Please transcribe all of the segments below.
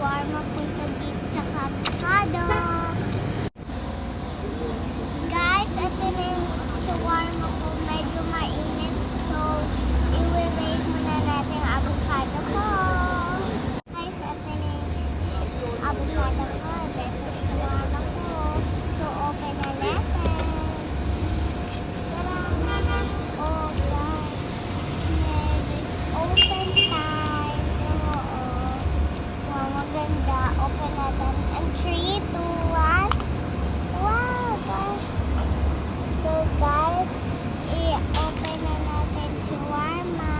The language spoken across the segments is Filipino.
shawarma, punta beef, tsaka avocado. Guys, ito na yung shawarma ko. Medyo mainit, so i-wait muna natin ang avocado ko. Guys, ito na yung avocado ko. Ito yung shawarma ko. So, open na natin. Oh, guys. Open time. Oo. Wow, maganda. Open natin. And 3, 2, 1. Wow, guys. So, guys, i-open na natin shawarma.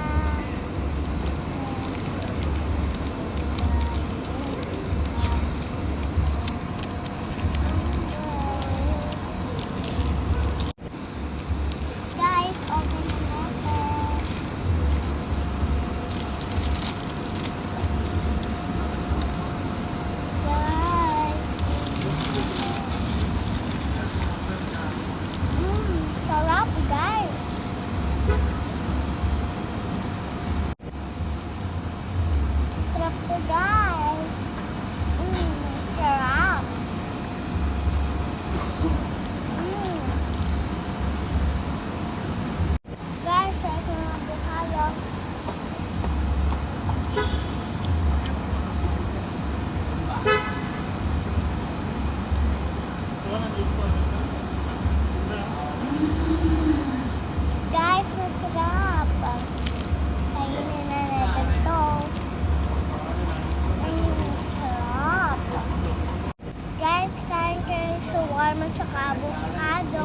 Guys, open na natin. Guys. Sarap, guys. Sarap to, guys. Sarap. Guys, ito na ang avocado. Guys, masarap. Kainin na natin to. Sarap. Guys, kain kayo ng shawarma tsaka avocado.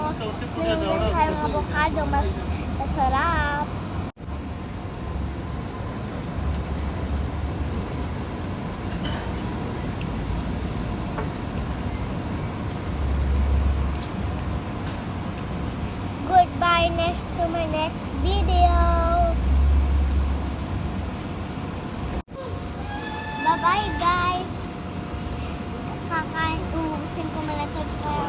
Ngayon kayo ng avocado, mas masarap. Goodbye next to my next video. Bye-bye, guys. Kakain, ubusin ko muna ito.